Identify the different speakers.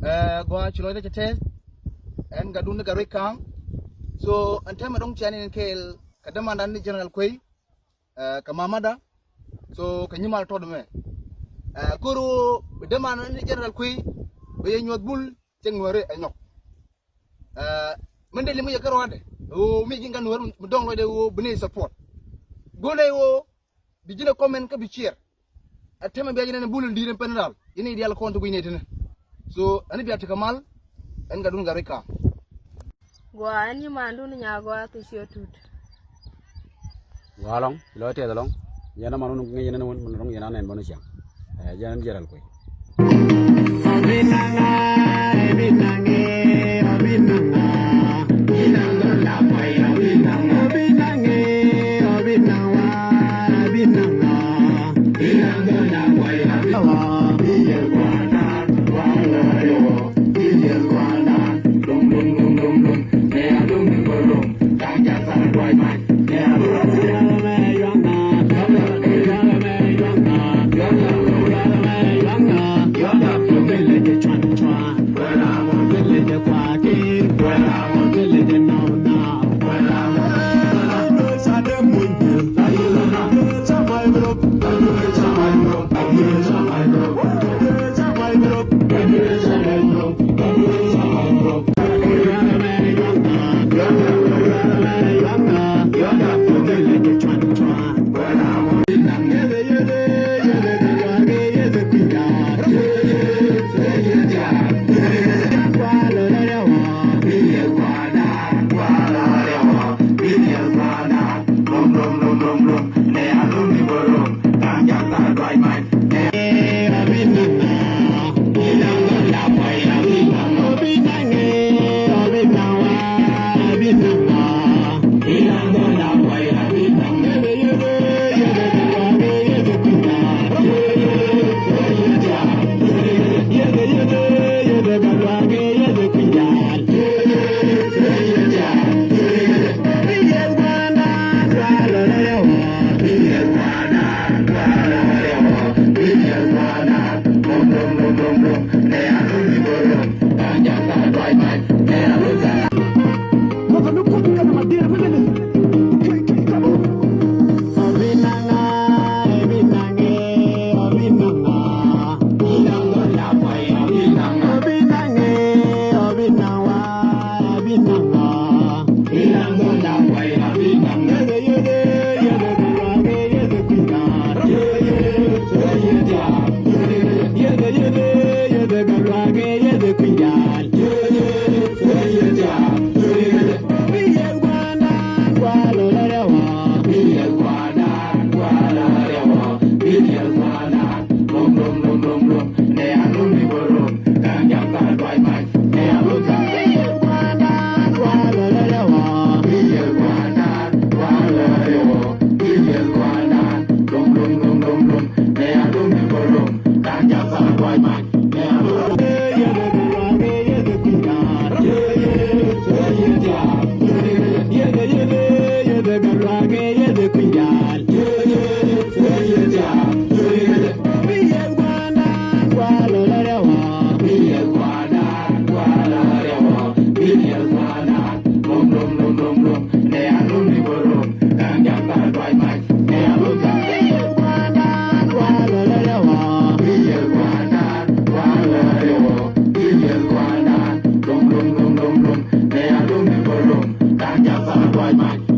Speaker 1: Gua chulo de chete en gadun ga rekang so antema dong chani en kel kadama nan ni general koy ka mamada so kanyimal to me koro dama nan ni general koy be nyot bul cengore anyok mende limu ya karwade o mi jingan wor dong lo de wo bene support gole wo bi jina comment ka bi cheer atema be jina bulul dire penal ini ideal kontu ko inetene so ani biya kamal en gadun ga rekang
Speaker 2: gwa ani mandu nya gwa to shotut
Speaker 3: walong lo te dalong yana manu ngi yana won mun rong yana nen bonu siang yana jeral koy abinanga abinange abinanga inanga la pai abinanga abinange abinawa abinanga inanga la pai abinawa biye kwana wala yo biye kwana dum dum dum dum dum ne adum bolum tanja sa doi mai ne adum Bye.